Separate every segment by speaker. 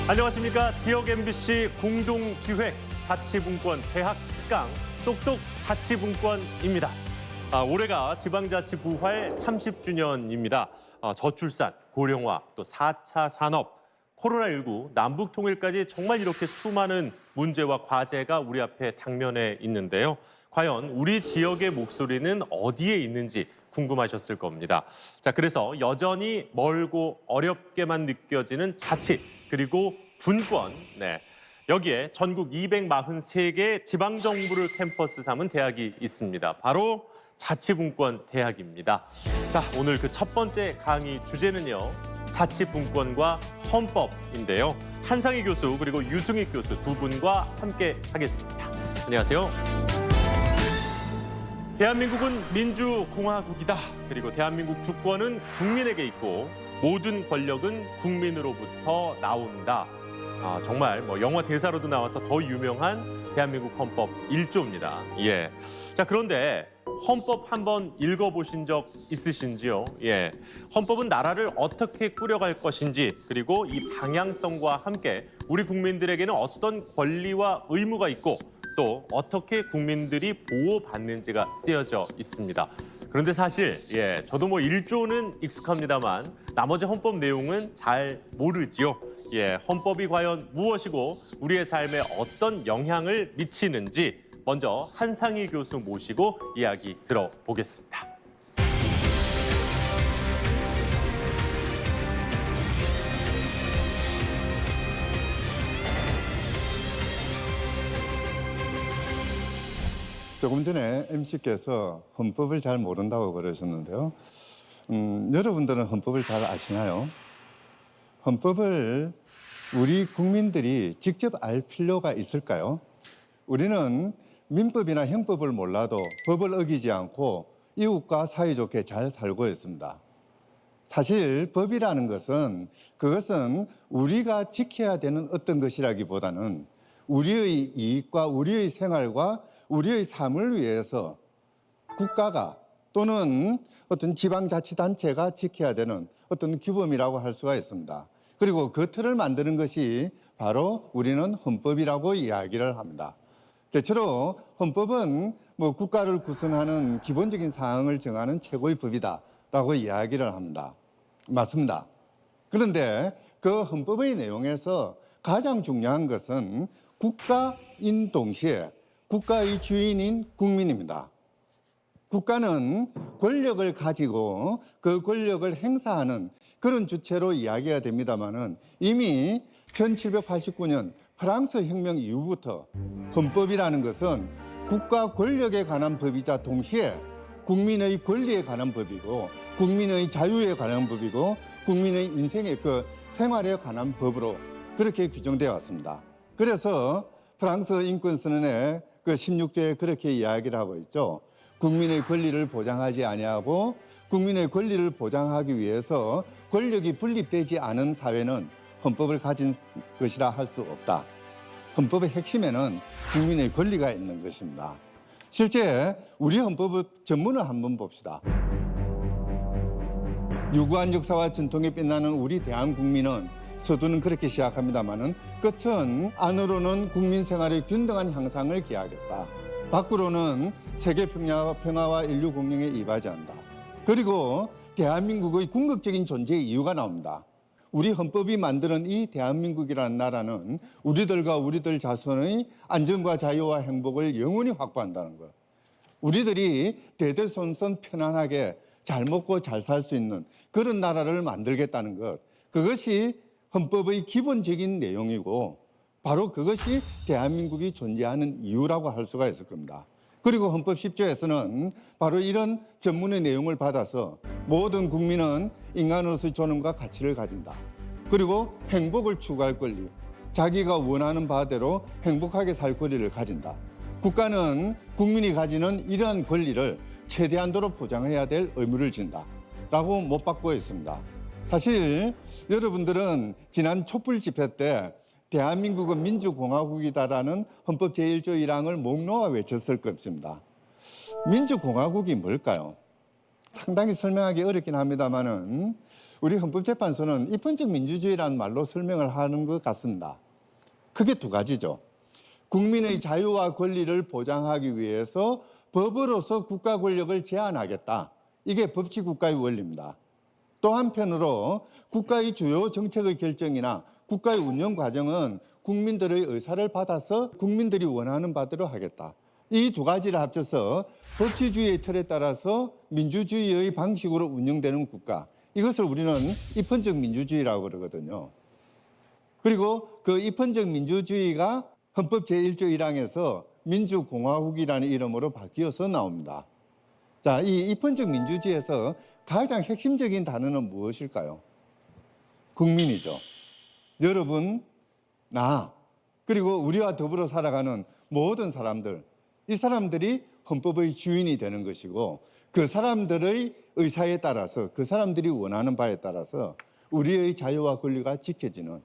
Speaker 1: 안녕하십니까. 지역 MBC 공동기획 자치분권 대학 특강 똑똑 자치분권입니다. 올해가 지방자치 부활 30주년입니다. 저출산, 고령화, 또 4차 산업, 코로나19, 남북통일까지 정말 이렇게 수많은 문제와 과제가 우리 앞에 당면해 있는데요. 과연 우리 지역의 목소리는 어디에 있는지 궁금하셨을 겁니다. 자, 그래서 여전히 멀고 어렵게만 느껴지는 자치, 그리고 분권, 여기에 전국 243개 지방정부를 캠퍼스 삼은 대학이 있습니다. 바로 자치분권 대학입니다. 자, 오늘 그 첫 번째 강의 주제는요. 자치분권과 헌법인데요. 한상희 교수 그리고 유승익 교수 두 분과 함께 하겠습니다. 안녕하세요. 대한민국은 민주공화국이다. 그리고 대한민국 주권은 국민에게 있고 모든 권력은 국민으로부터 나온다. 정말 영화 대사로도 나와서 더 유명한 대한민국 헌법 1조입니다. 예. 자, 그런데 헌법 한번 읽어보신 적 있으신지요? 예. 헌법은 나라를 어떻게 꾸려갈 것인지, 그리고 이 방향성과 함께 우리 국민들에게는 어떤 권리와 의무가 있고 또 어떻게 국민들이 보호받는지가 쓰여져 있습니다. 그런데 사실 저도 1조는 익숙합니다만 나머지 헌법 내용은 잘 모르지요. 헌법이 과연 무엇이고 우리의 삶에 어떤 영향을 미치는지 먼저 한상희 교수 모시고 이야기 들어보겠습니다.
Speaker 2: 조금 전에 MC께서 헌법을 잘 모른다고 그러셨는데요. 여러분들은 헌법을 잘 아시나요? 헌법을 우리 국민들이 직접 알 필요가 있을까요? 우리는 민법이나 형법을 몰라도 법을 어기지 않고 이웃과 사이좋게 잘 살고 있습니다. 사실 법이라는 그것은 우리가 지켜야 되는 어떤 것이라기보다는 우리의 이익과 우리의 생활과 우리의 삶을 위해서 국가가 또는 어떤 지방자치단체가 지켜야 되는 어떤 규범이라고 할 수가 있습니다. 그리고 그 틀을 만드는 것이 바로 우리는 헌법이라고 이야기를 합니다. 대체로 헌법은 국가를 구성하는 기본적인 사항을 정하는 최고의 법이다라고 이야기를 합니다. 맞습니다. 그런데 그 헌법의 내용에서 가장 중요한 것은 국가인 동시에 국가의 주인인 국민입니다. 국가는 권력을 가지고 그 권력을 행사하는 그런 주체로 이야기가 됩니다만은 이미 1789년 프랑스 혁명 이후부터 헌법이라는 것은 국가 권력에 관한 법이자 동시에 국민의 권리에 관한 법이고 국민의 자유에 관한 법이고 국민의 인생의 생활에 관한 법으로 그렇게 규정되어 왔습니다. 그래서 프랑스 인권선언의 16조에 그렇게 이야기를 하고 있죠. 국민의 권리를 보장하지 아니하고 국민의 권리를 보장하기 위해서 권력이 분립되지 않은 사회는 헌법을 가진 것이라 할 수 없다. 헌법의 핵심에는 국민의 권리가 있는 것입니다. 실제 우리 헌법의 전문을 한번 봅시다. 유구한 역사와 전통에 빛나는 우리 대한국민은 서두는 그렇게 시작합니다마는 끝은 안으로는 국민 생활의 균등한 향상을 기하겠다. 밖으로는 세계 평화와 인류 공영에 이바지 한다. 그리고 대한민국의 궁극적인 존재의 이유가 나옵니다. 우리 헌법이 만드는 이 대한민국이라는 나라는 우리들과 우리들 자손의 안전과 자유와 행복을 영원히 확보한다는 것. 우리들이 대대손손 편안하게 잘 먹고 잘 살 수 있는 그런 나라를 만들겠다는 것. 그것이 헌법의 기본적인 내용이고 바로 그것이 대한민국이 존재하는 이유라고 할 수가 있을 겁니다. 그리고 헌법 10조에서는 바로 이런 전문의 내용을 받아서 모든 국민은 인간으로서의 존엄과 가치를 가진다. 그리고 행복을 추구할 권리, 자기가 원하는 바대로 행복하게 살 권리를 가진다. 국가는 국민이 가지는 이러한 권리를 최대한도로 보장해야 될 의무를 진다. 라고 못 받고 있습니다. 사실 여러분들은 지난 촛불 집회 때 대한민국은 민주공화국이다라는 헌법 제1조 1항을 목 놓아 외쳤을 것입니다. 민주공화국이 뭘까요? 상당히 설명하기 어렵긴 합니다만은 우리 헌법재판소는 입헌적 민주주의라는 말로 설명을 하는 것 같습니다. 크게 두 가지죠. 국민의 자유와 권리를 보장하기 위해서 법으로서 국가 권력을 제한하겠다. 이게 법치국가의 원리입니다. 또 한편으로 국가의 주요 정책의 결정이나 국가의 운영 과정은 국민들의 의사를 받아서 국민들이 원하는 바대로 하겠다. 이 두 가지를 합쳐서 법치주의의 틀에 따라서 민주주의의 방식으로 운영되는 국가. 이것을 우리는 입헌적 민주주의라고 그러거든요. 그리고 그 입헌적 민주주의가 헌법 제1조 1항에서 민주공화국이라는 이름으로 바뀌어서 나옵니다. 자, 이 입헌적 민주주의에서 가장 핵심적인 단어는 무엇일까요? 국민이죠. 여러분, 나, 그리고 우리와 더불어 살아가는 모든 사람들, 이 사람들이 헌법의 주인이 되는 것이고 그 사람들의 의사에 따라서 그 사람들이 원하는 바에 따라서 우리의 자유와 권리가 지켜지는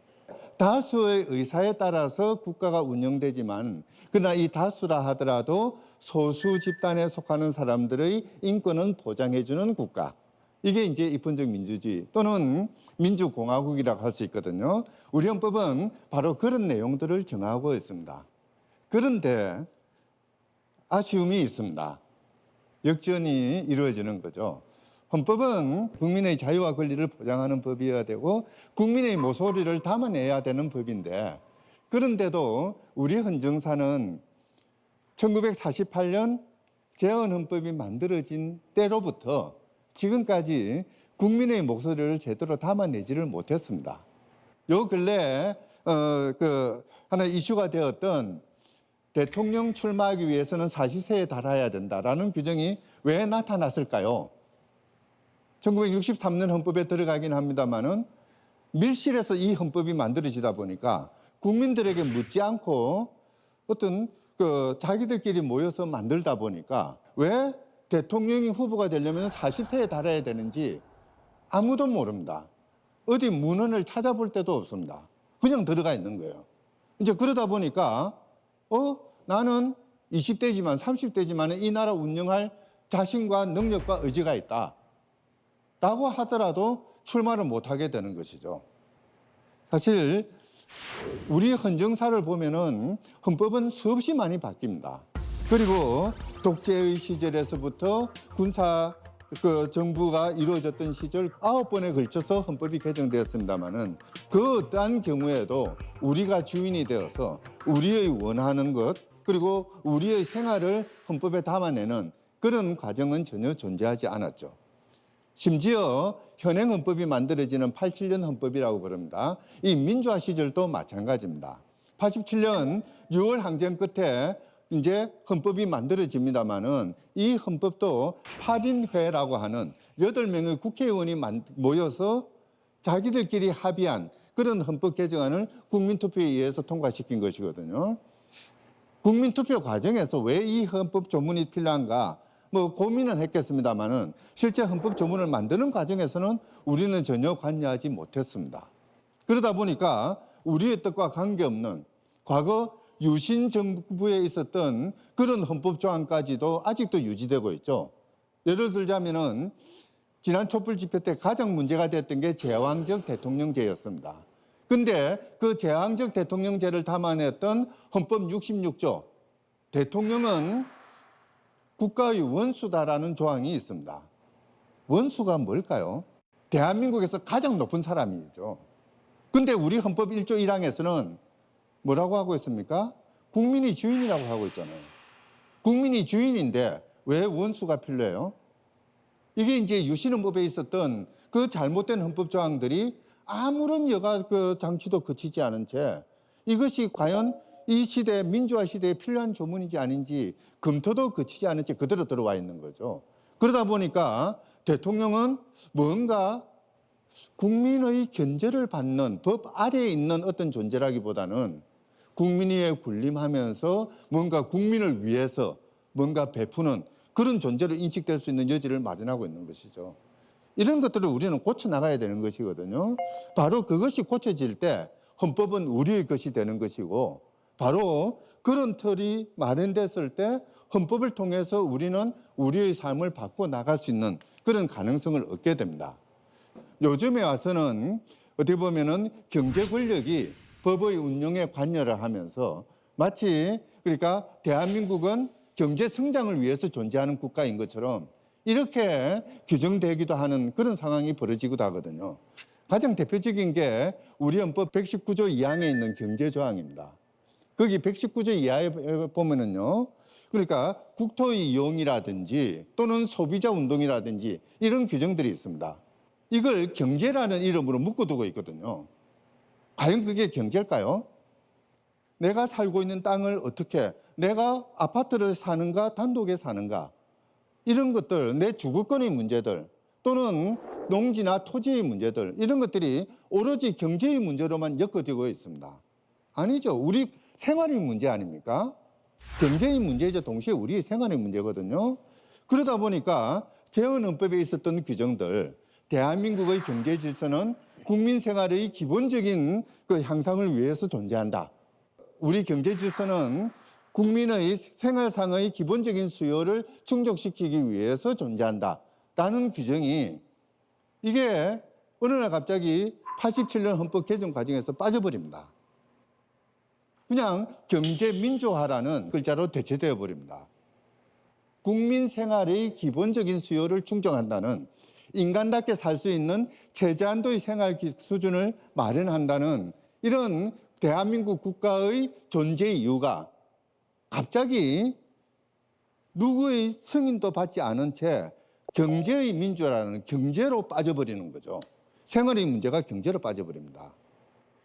Speaker 2: 다수의 의사에 따라서 국가가 운영되지만 그러나 이 다수라 하더라도 소수 집단에 속하는 사람들의 인권은 보장해주는 국가. 이게 이제 입헌적 민주주의 또는 민주공화국이라고 할 수 있거든요. 우리 헌법은 바로 그런 내용들을 정하고 있습니다. 그런데 아쉬움이 있습니다. 역전이 이루어지는 거죠. 헌법은 국민의 자유와 권리를 보장하는 법이어야 되고 국민의 모소리를 담아내야 되는 법인데 그런데도 우리 헌정사는 1948년 재헌헌법이 만들어진 때로부터 지금까지 국민의 목소리를 제대로 담아내지를 못했습니다. 요 근래 하나 이슈가 되었던 대통령 출마하기 위해서는 40세에 달아야 된다라는 규정이 왜 나타났을까요? 1963년 헌법에 들어가긴 합니다만은 밀실에서 이 헌법이 만들어지다 보니까 국민들에게 묻지 않고 어떤 자기들끼리 모여서 만들다 보니까 왜 대통령이 후보가 되려면 40세에 달아야 되는지 아무도 모릅니다. 어디 문헌을 찾아볼 때도 없습니다. 그냥 들어가 있는 거예요. 이제 그러다 보니까 나는 20대지만 30대지만 이 나라 운영할 자신과 능력과 의지가 있다. 라고 하더라도 출마를 못하게 되는 것이죠. 사실 우리 헌정사를 보면은 헌법은 수없이 많이 바뀝니다. 그리고 독재의 시절에서부터 군사 정부가 이루어졌던 시절 9번에 걸쳐서 헌법이 개정되었습니다마는 그 어떠한 경우에도 우리가 주인이 되어서 우리의 원하는 것 그리고 우리의 생활을 헌법에 담아내는 그런 과정은 전혀 존재하지 않았죠. 심지어 현행 헌법이 만들어지는 87년 헌법이라고 그럽니다. 이 민주화 시절도 마찬가지입니다. 87년 6월 항쟁 끝에 이제 헌법이 만들어집니다만은 이 헌법도 8인회라고 하는 8명의 국회의원이 모여서 자기들끼리 합의한 그런 헌법 개정안을 국민투표에 의해서 통과시킨 것이거든요. 국민투표 과정에서 왜 이 헌법 조문이 필요한가? 고민은 했겠습니다만은 실제 헌법 조문을 만드는 과정에서는 우리는 전혀 관여하지 못했습니다. 그러다 보니까 우리의 뜻과 관계없는 과거 유신 정부에 있었던 그런 헌법 조항까지도 아직도 유지되고 있죠. 예를 들자면은 지난 촛불 집회 때 가장 문제가 됐던 게 제왕적 대통령제였습니다. 근데 그 제왕적 대통령제를 담아냈던 헌법 66조 대통령은 국가의 원수다라는 조항이 있습니다. 원수가 뭘까요? 대한민국에서 가장 높은 사람이죠. 근데 우리 헌법 1조 1항에서는 뭐라고 하고 있습니까? 국민이 주인이라고 하고 있잖아요. 국민이 주인인데 왜 원수가 필요해요? 이게 이제 유신헌법에 있었던 그 잘못된 헌법 조항들이 아무런 여가 장치도 거치지 않은 채 이것이 과연 이 시대 민주화 시대에 필요한 조문인지 아닌지 검토도 거치지 않은 채 그대로 들어와 있는 거죠. 그러다 보니까 대통령은 뭔가 국민의 견제를 받는 법 아래에 있는 어떤 존재라기보다는 국민 위에 군림하면서 뭔가 국민을 위해서 뭔가 베푸는 그런 존재로 인식될 수 있는 여지를 마련하고 있는 것이죠. 이런 것들을 우리는 고쳐나가야 되는 것이거든요. 바로 그것이 고쳐질 때 헌법은 우리의 것이 되는 것이고 바로 그런 틀이 마련됐을 때 헌법을 통해서 우리는 우리의 삶을 바꿔 나갈 수 있는 그런 가능성을 얻게 됩니다. 요즘에 와서는 어떻게 보면은 경제 권력이 법의 운영에 관여를 하면서 마치 그러니까 대한민국은 경제 성장을 위해서 존재하는 국가인 것처럼 이렇게 규정되기도 하는 그런 상황이 벌어지기도 하거든요. 가장 대표적인 게 우리 헌법 119조 2항에 있는 경제조항입니다. 거기 119조 이하에 보면은요. 그러니까 국토의 이용이라든지 또는 소비자 운동이라든지 이런 규정들이 있습니다. 이걸 경제라는 이름으로 묶어두고 있거든요. 과연 그게 경제일까요? 내가 살고 있는 땅을 어떻게, 내가 아파트를 사는가 단독에 사는가 이런 것들, 내 주거권의 문제들 또는 농지나 토지의 문제들 이런 것들이 오로지 경제의 문제로만 엮어지고 있습니다. 아니죠. 우리 생활의 문제 아닙니까? 경제의 문제이자 동시에 우리의 생활의 문제거든요. 그러다 보니까 재헌헌법에 있었던 규정들, 대한민국의 경제 질서는 국민 생활의 기본적인 그 향상을 위해서 존재한다. 우리 경제 질서는 국민의 생활상의 기본적인 수요를 충족시키기 위해서 존재한다. 라는 규정이 이게 어느 날 갑자기 87년 헌법 개정 과정에서 빠져버립니다. 그냥 경제민주화라는 글자로 대체되어 버립니다. 국민 생활의 기본적인 수요를 충족한다는 인간답게 살 수 있는 최저한도의 생활 수준을 마련한다는 이런 대한민국 국가의 존재 이유가 갑자기 누구의 승인도 받지 않은 채 경제의 민주화라는 경제로 빠져버리는 거죠. 생활의 문제가 경제로 빠져버립니다.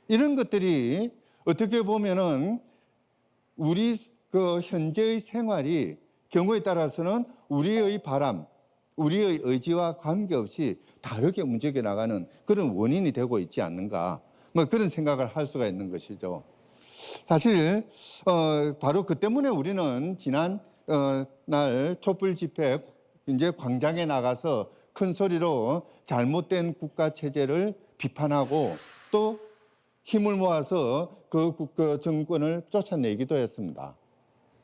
Speaker 2: 이런 것들이 어떻게 보면은 우리 그 현재의 생활이 경우에 따라서는 우리의 바람, 우리의 의지와 관계없이 다르게 움직여 나가는 그런 원인이 되고 있지 않는가, 뭐 그런 생각을 할 수가 있는 것이죠. 사실 바로 그 때문에 우리는 지난 날 촛불 집회 이제 광장에 나가서 큰 소리로 잘못된 국가 체제를 비판하고 또 힘을 모아서 그 정권을 쫓아내기도 했습니다.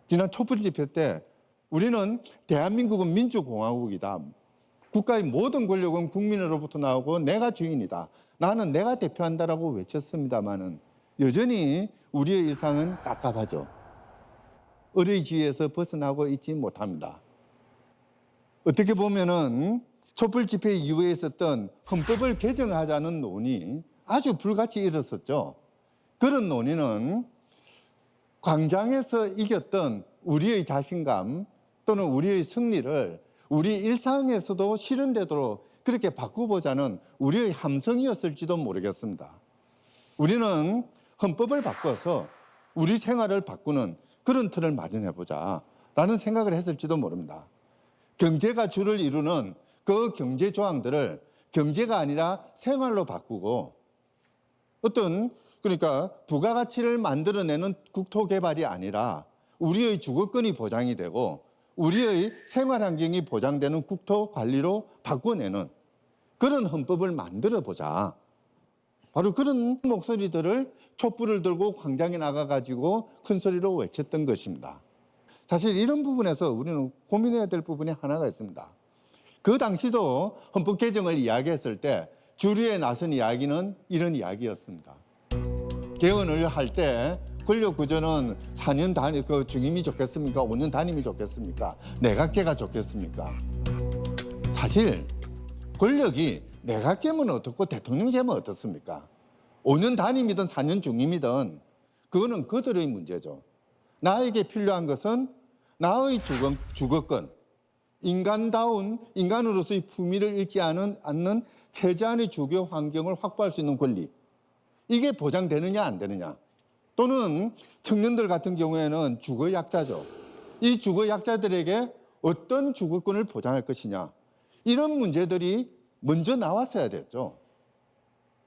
Speaker 2: 지난 촛불 집회 때 우리는 대한민국은 민주공화국이다. 국가의 모든 권력은 국민으로부터 나오고 내가 주인이다. 나는 내가 대표한다라고 외쳤습니다마는 여전히 우리의 일상은 깝깝하죠. 의뢰지에서 벗어나고 있지 못합니다. 어떻게 보면은 촛불 집회 이후에 있었던 헌법을 개정하자는 논의 아주 불같이 일었었죠. 그런 논의는 광장에서 이겼던 우리의 자신감 또는 우리의 승리를 우리 일상에서도 실현되도록 그렇게 바꿔보자는 우리의 함성이었을지도 모르겠습니다. 우리는 헌법을 바꿔서 우리 생활을 바꾸는 그런 틀을 마련해보자 라는 생각을 했을지도 모릅니다. 경제가 주를 이루는 그 경제 조항들을 경제가 아니라 생활로 바꾸고 어떤 그러니까 부가가치를 만들어내는 국토 개발이 아니라 우리의 주거권이 보장이 되고 우리의 생활 환경이 보장되는 국토 관리로 바꿔내는 그런 헌법을 만들어 보자. 바로 그런 목소리들을 촛불을 들고 광장에 나가가지고 큰 소리로 외쳤던 것입니다. 사실 이런 부분에서 우리는 고민해야 될 부분이 하나가 있습니다. 그 당시도 헌법 개정을 이야기했을 때 주류에 나선 이야기는 이런 이야기였습니다. 개헌을 할 때 권력 구조는 4년 단위 그 중임이 좋겠습니까? 5년 단임이 좋겠습니까? 내각제가 좋겠습니까? 사실 권력이 내각제면 어떻고 대통령제면 어떻습니까? 5년 단임이든 4년 중임이든 그거는 그들의 문제죠. 나에게 필요한 것은 나의 주거권, 인간다운 인간으로서의 품위를 잃지 않는 최저한의 주거 환경을 확보할 수 있는 권리, 이게 보장되느냐 안 되느냐. 또는 청년들 같은 경우에는 주거약자죠. 이 주거약자들에게 어떤 주거권을 보장할 것이냐. 이런 문제들이 먼저 나왔어야 됐죠.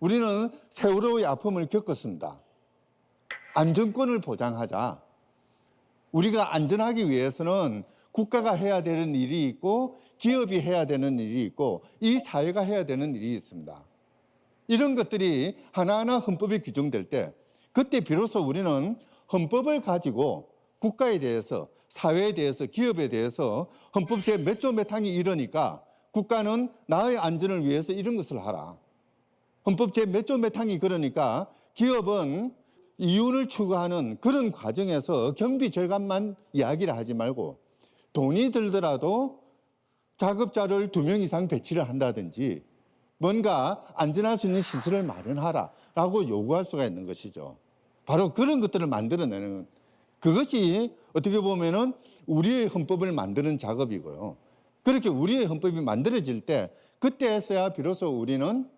Speaker 2: 우리는 세월호의 아픔을 겪었습니다. 안전권을 보장하자. 우리가 안전하기 위해서는 국가가 해야 되는 일이 있고 기업이 해야 되는 일이 있고 이 사회가 해야 되는 일이 있습니다. 이런 것들이 하나하나 헌법에 규정될 때 그때 비로소 우리는 헌법을 가지고 국가에 대해서 사회에 대해서 기업에 대해서 헌법 제 몇 조 몇 항이 이러니까 국가는 나의 안전을 위해서 이런 것을 하라. 헌법 제 몇 조 몇 항이 그러니까 기업은 이윤을 추구하는 그런 과정에서 경비 절감만 이야기를 하지 말고 돈이 들더라도 작업자를 2명 이상 배치를 한다든지 뭔가 안전할 수 있는 시설을 마련하라라고 요구할 수가 있는 것이죠. 바로 그런 것들을 만들어내는 그것이 어떻게 보면은 우리의 헌법을 만드는 작업이고요. 그렇게 우리의 헌법이 만들어질 때 그때서야 비로소 우리는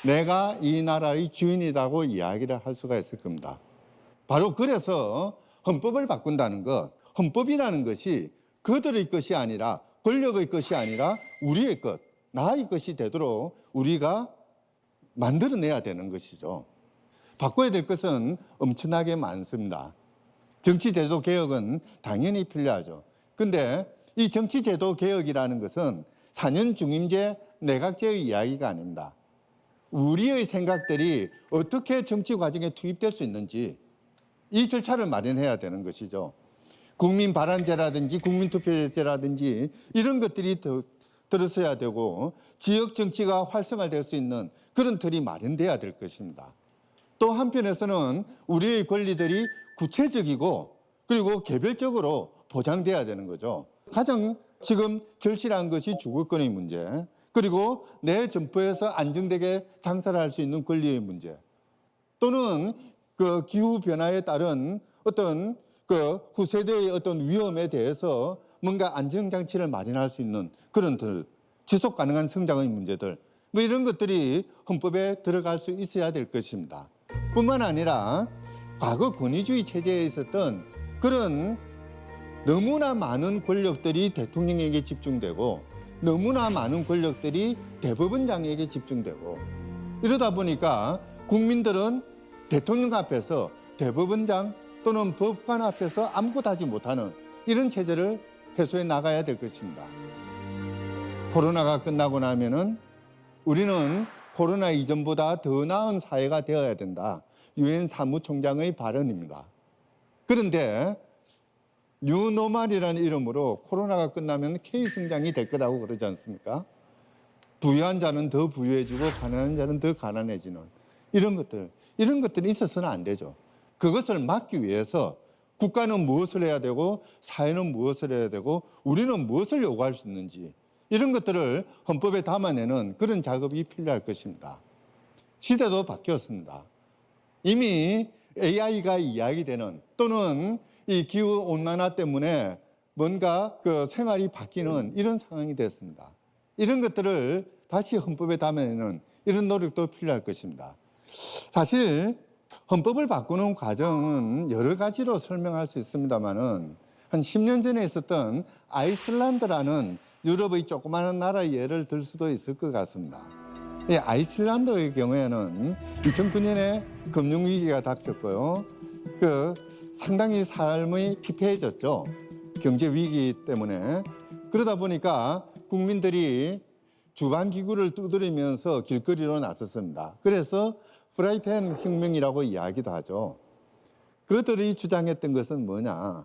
Speaker 2: 내가 이 나라의 주인이라고 이야기를 할 수가 있을 겁니다. 바로 그래서 헌법을 바꾼다는 것, 헌법이라는 것이 그들의 것이 아니라 권력의 것이 아니라 우리의 것, 나의 것이 되도록 우리가 만들어내야 되는 것이죠. 바꿔야 될 것은 엄청나게 많습니다. 정치제도 개혁은 당연히 필요하죠. 근데 이 정치제도 개혁이라는 것은 4년 중임제 내각제의 이야기가 아닙니다. 우리의 생각들이 어떻게 정치 과정에 투입될 수 있는지 이 절차를 마련해야 되는 것이죠. 국민 발안제라든지 국민투표제라든지 이런 것들이 들어서야 되고 지역 정치가 활성화될 수 있는 그런 틀이 마련돼야 될 것입니다. 또 한편에서는 우리의 권리들이 구체적이고 그리고 개별적으로 보장돼야 되는 거죠. 가장 지금 절실한 것이 주거권의 문제, 그리고 내 점포에서 안정되게 장사를 할 수 있는 권리의 문제, 또는 그 기후 변화에 따른 어떤 그 후세대의 어떤 위험에 대해서 뭔가 안전 장치를 마련할 수 있는 그런 지속 가능한 성장의 문제들, 뭐 이런 것들이 헌법에 들어갈 수 있어야 될 것입니다. 뿐만 아니라 과거 권위주의 체제에 있었던 그런 너무나 많은 권력들이 대통령에게 집중되고 너무나 많은 권력들이 대법원장에게 집중되고 이러다 보니까 국민들은 대통령 앞에서 대법원장 또는 법관 앞에서 아무것도 하지 못하는 이런 체제를 해소해 나가야 될 것입니다. 코로나가 끝나고 나면은 우리는 코로나 이전보다 더 나은 사회가 되어야 된다. 유엔 사무총장의 발언입니다. 그런데 뉴노멀이라는 이름으로 코로나가 끝나면 K성장이 될 거라고 그러지 않습니까? 부유한 자는 더 부유해지고 가난한 자는 더 가난해지는 이런 것들이 있어서는 안 되죠. 그것을 막기 위해서 국가는 무엇을 해야 되고 사회는 무엇을 해야 되고 우리는 무엇을 요구할 수 있는지 이런 것들을 헌법에 담아내는 그런 작업이 필요할 것입니다. 시대도 바뀌었습니다. 이미 AI가 이야기되는 또는 이 기후 온난화 때문에 뭔가 그 생활이 바뀌는 이런 상황이 됐습니다. 이런 것들을 다시 헌법에 담아내는 이런 노력도 필요할 것입니다. 사실 헌법을 바꾸는 과정은 여러 가지로 설명할 수 있습니다만은 한 10년 전에 있었던 아이슬란드라는 유럽의 조그마한 나라의 예를 들 수도 있을 것 같습니다. 이 아이슬란드의 경우에는 2009년에 금융위기가 닥쳤고요. 상당히 삶이 피폐해졌죠. 경제 위기 때문에. 그러다 보니까 국민들이 주방기구를 두드리면서 길거리로 나섰습니다. 그래서 프라이팬 혁명이라고 이야기도 하죠. 그들이 주장했던 것은 뭐냐.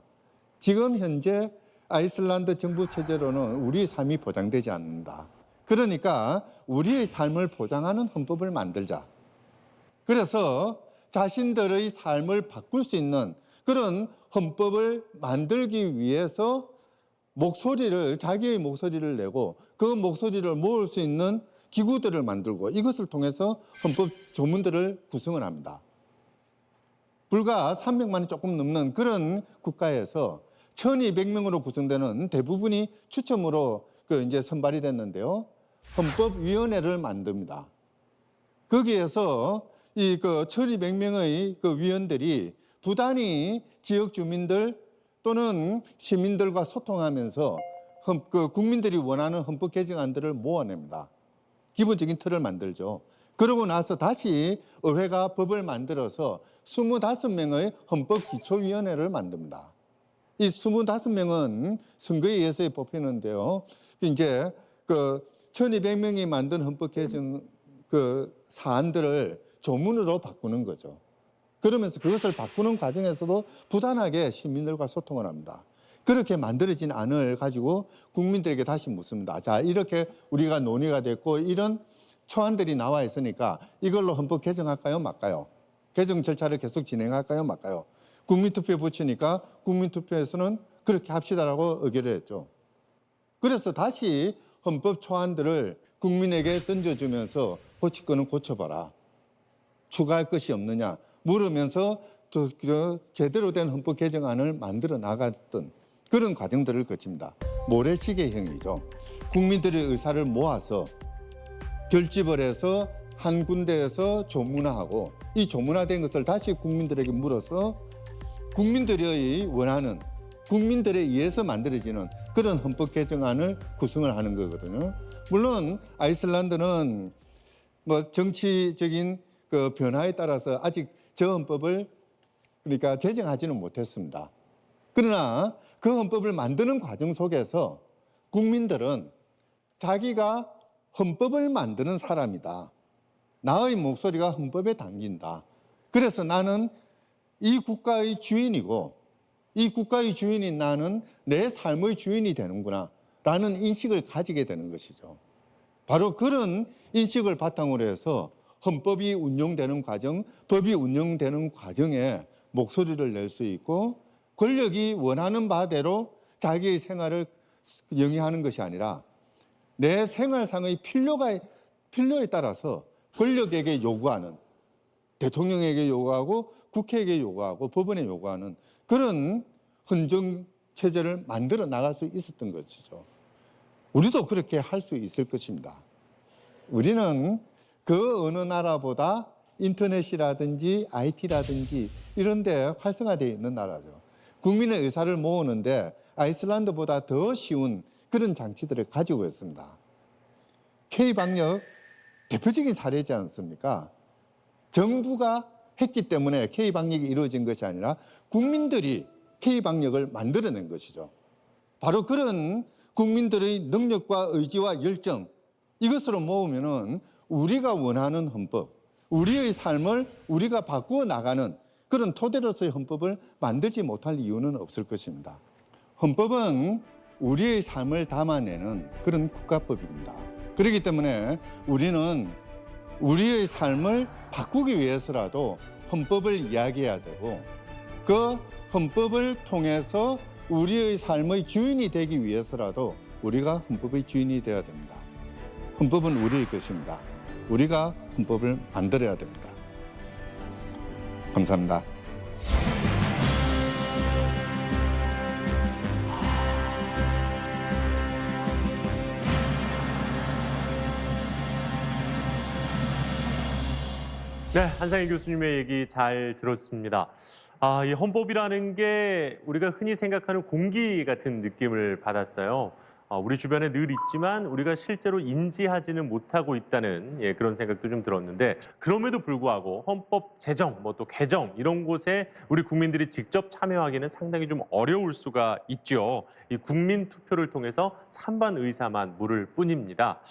Speaker 2: 지금 현재 아이슬란드 정부 체제로는 우리의 삶이 보장되지 않는다. 그러니까 우리의 삶을 보장하는 헌법을 만들자. 그래서 자신들의 삶을 바꿀 수 있는 그런 헌법을 만들기 위해서 자기의 목소리를 내고 그 목소리를 모을 수 있는 기구들을 만들고 이것을 통해서 헌법 조문들을 구성을 합니다. 불과 300만이 조금 넘는 그런 국가에서 1200명으로 구성되는 대부분이 추첨으로 이제 선발이 됐는데요. 헌법위원회를 만듭니다. 거기에서 이 1200명의 위원들이 부단히 지역 주민들 또는 시민들과 소통하면서 국민들이 원하는 헌법 개정안들을 모아냅니다. 기본적인 틀을 만들죠. 그러고 나서 다시 의회가 법을 만들어서 25명의 헌법기초위원회를 만듭니다. 이 25명은 선거에 의해서 뽑히는데요. 이제 1200명이 만든 헌법 개정 사안들을 조문으로 바꾸는 거죠. 그러면서 그것을 바꾸는 과정에서도 부단하게 시민들과 소통을 합니다. 그렇게 만들어진 안을 가지고 국민들에게 다시 묻습니다. 자, 이렇게 우리가 논의가 됐고 이런 초안들이 나와 있으니까 이걸로 헌법 개정할까요, 말까요? 개정 절차를 계속 진행할까요, 말까요? 국민투표에 붙이니까 국민투표에서는 그렇게 합시다라고 의결을 했죠. 그래서 다시 헌법 초안들을 국민에게 던져주면서 고칠 거는 고쳐봐라. 추가할 것이 없느냐 물으면서 제대로 된 헌법 개정안을 만들어 나갔던 그런 과정들을 거칩니다. 모래시계형이죠. 국민들의 의사를 모아서 결집을 해서 한 군데에서 조문화하고 이 조문화된 것을 다시 국민들에게 물어서 국민들의 원하는 국민들에 의해서 만들어지는 그런 헌법 개정안을 구성을 하는 거거든요. 물론 아이슬란드는 뭐 정치적인 그 변화에 따라서 아직 저 헌법을 그러니까 제정하지는 못했습니다. 그러나 그 헌법을 만드는 과정 속에서 국민들은 자기가 헌법을 만드는 사람이다. 나의 목소리가 헌법에 담긴다. 그래서 나는 이 국가의 주인이고 이 국가의 주인인 나는 내 삶의 주인이 되는구나 라는 인식을 가지게 되는 것이죠. 바로 그런 인식을 바탕으로 해서 헌법이 운용되는 과정, 법이 운용되는 과정에 목소리를 낼 수 있고 권력이 원하는 바대로 자기의 생활을 영위하는 것이 아니라 내 생활상의 필요에 따라서 권력에게 요구하는 대통령에게 요구하고 국회에게 요구하고 법원에 요구하는 그런 헌정 체제를 만들어 나갈 수 있었던 것이죠. 우리도 그렇게 할 수 있을 것입니다. 우리는 그 어느 나라보다 인터넷이라든지 IT라든지 이런 데 활성화되어 있는 나라죠. 국민의 의사를 모으는데 아이슬란드보다 더 쉬운 그런 장치들을 가지고 있습니다. K방역 대표적인 사례지 않습니까? 정부가 했기 때문에 K방역이 이루어진 것이 아니라 국민들이 K방역을 만들어낸 것이죠. 바로 그런 국민들의 능력과 의지와 열정 이것으로 모으면은 우리가 원하는 헌법, 우리의 삶을 우리가 바꾸어 나가는 그런 토대로서의 헌법을 만들지 못할 이유는 없을 것입니다. 헌법은 우리의 삶을 담아내는 그런 국가법입니다. 그렇기 때문에 우리는 우리의 삶을 바꾸기 위해서라도 헌법을 이야기해야 되고 그 헌법을 통해서 우리의 삶의 주인이 되기 위해서라도 우리가 헌법의 주인이 되어야 됩니다. 헌법은 우리의 것입니다. 우리가 헌법을 만들어야 됩니다. 감사합니다.
Speaker 1: 네, 한상희 교수님의 얘기 잘 들었습니다. 이 헌법이라는 게 우리가 흔히 생각하는 공기 같은 느낌을 받았어요. 우리 주변에 늘 있지만 우리가 실제로 인지하지는 못하고 있다는 그런 생각도 좀 들었는데 그럼에도 불구하고 헌법 제정, 또 개정 이런 곳에 우리 국민들이 직접 참여하기는 상당히 좀 어려울 수가 있죠. 이 국민 투표를 통해서 찬반 의사만 물을 뿐입니다.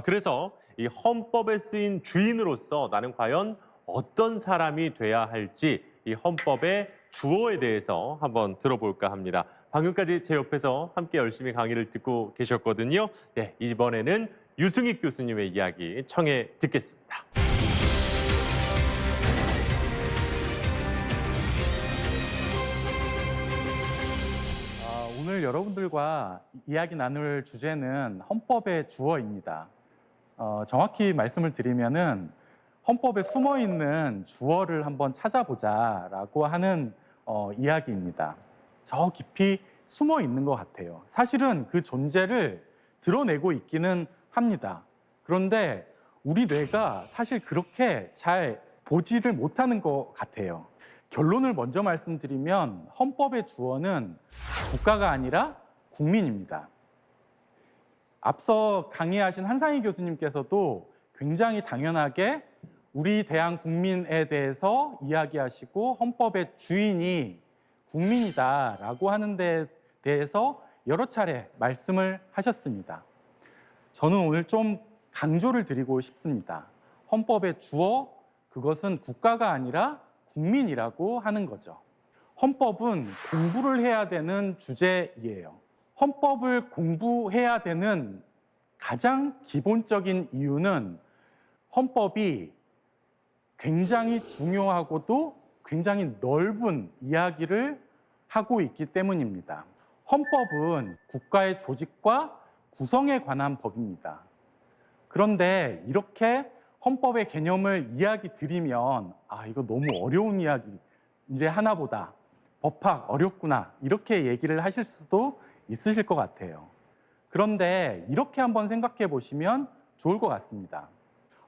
Speaker 1: 그래서 이 헌법에 쓰인 주인으로서 나는 과연 어떤 사람이 돼야 할지 이 헌법의 주어에 대해서 한번 들어볼까 합니다. 방금까지 제 옆에서 함께 열심히 강의를 듣고 계셨거든요. 네, 이번에는 유승익 교수님의 이야기 청해 듣겠습니다.
Speaker 3: 오늘 여러분들과 이야기 나눌 주제는 헌법의 주어입니다. 정확히 말씀을 드리면은 헌법에 숨어 있는 주어를 한번 찾아보자라고 하는 이야기입니다. 저 깊이 숨어 있는 것 같아요. 사실은 그 존재를 드러내고 있기는 합니다. 그런데 우리 뇌가 사실 그렇게 잘 보지를 못하는 것 같아요. 결론을 먼저 말씀드리면 헌법의 주어는 국가가 아니라 국민입니다. 앞서 강의하신 한상희 교수님께서도 굉장히 당연하게 우리 대한 국민에 대해서 이야기하시고 헌법의 주인이 국민이다라고 하는 데 대해서 여러 차례 말씀을 하셨습니다. 저는 오늘 좀 강조를 드리고 싶습니다. 헌법의 주어, 그것은 국가가 아니라 국민이라고 하는 거죠. 헌법은 공부를 해야 되는 주제이에요. 헌법을 공부해야 되는 가장 기본적인 이유는 헌법이 굉장히 중요하고도 굉장히 넓은 이야기를 하고 있기 때문입니다. 헌법은 국가의 조직과 구성에 관한 법입니다. 그런데 이렇게 헌법의 개념을 이야기 드리면 이거 너무 어려운 이야기 이제 하나보다 법학 어렵구나 이렇게 얘기를 하실 수도 있으실 것 같아요. 그런데 이렇게 한번 생각해 보시면 좋을 것 같습니다.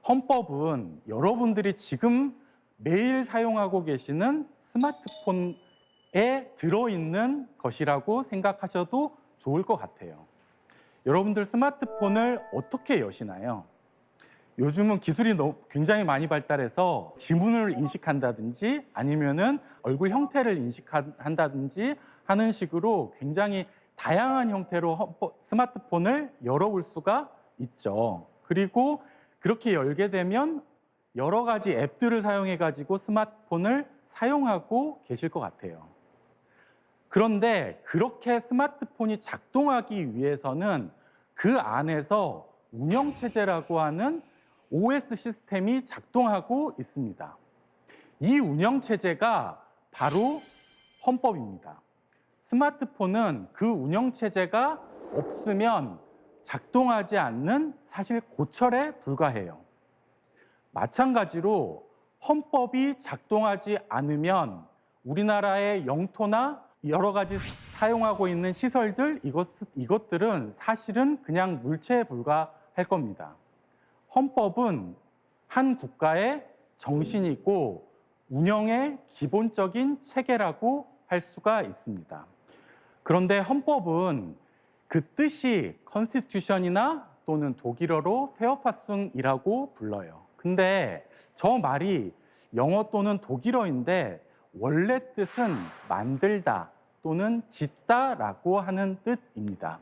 Speaker 3: 헌법은 여러분들이 지금 매일 사용하고 계시는 스마트폰에 들어있는 것이라고 생각하셔도 좋을 것 같아요. 여러분들 스마트폰을 어떻게 여시나요? 요즘은 기술이 굉장히 많이 발달해서 지문을 인식한다든지 아니면은 얼굴 형태를 인식한다든지 하는 식으로 굉장히 다양한 형태로 스마트폰을 열어볼 수가 있죠. 그리고 그렇게 열게 되면 여러 가지 앱들을 사용해 가지고 스마트폰을 사용하고 계실 것 같아요. 그런데 그렇게 스마트폰이 작동하기 위해서는 그 안에서 운영체제라고 하는 OS 시스템이 작동하고 있습니다. 이 운영체제가 바로 헌법입니다. 스마트폰은 그 운영체제가 없으면 작동하지 않는 사실 고철에 불과해요. 마찬가지로 헌법이 작동하지 않으면 우리나라의 영토나 여러 가지 사용하고 있는 시설들, 이것들은 사실은 그냥 물체에 불과할 겁니다. 헌법은 한 국가의 정신이고 운영의 기본적인 체계라고 할 수가 있습니다. 그런데 헌법은 그 뜻이 컨스티튜션이나 또는 독일어로 페어파숭이라고 불러요. 근데 저 말이 영어 또는 독일어인데 원래 뜻은 만들다 또는 짓다라고 하는 뜻입니다.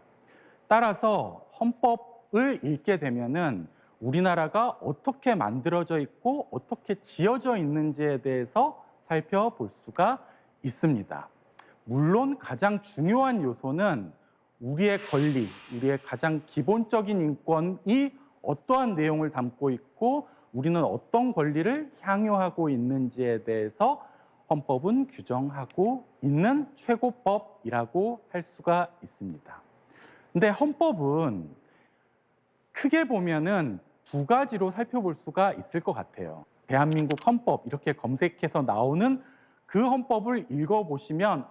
Speaker 3: 따라서 헌법을 읽게 되면은 우리나라가 어떻게 만들어져 있고 어떻게 지어져 있는지에 대해서 살펴볼 수가 있습니다. 물론 가장 중요한 요소는 우리의 권리, 우리의 가장 기본적인 인권이 어떠한 내용을 담고 있고 우리는 어떤 권리를 향유하고 있는지에 대해서 헌법은 규정하고 있는 최고법이라고 할 수가 있습니다. 근데 헌법은 크게 보면은 두 가지로 살펴볼 수가 있을 것 같아요. 대한민국 헌법 이렇게 검색해서 나오는 그 헌법을 읽어보시면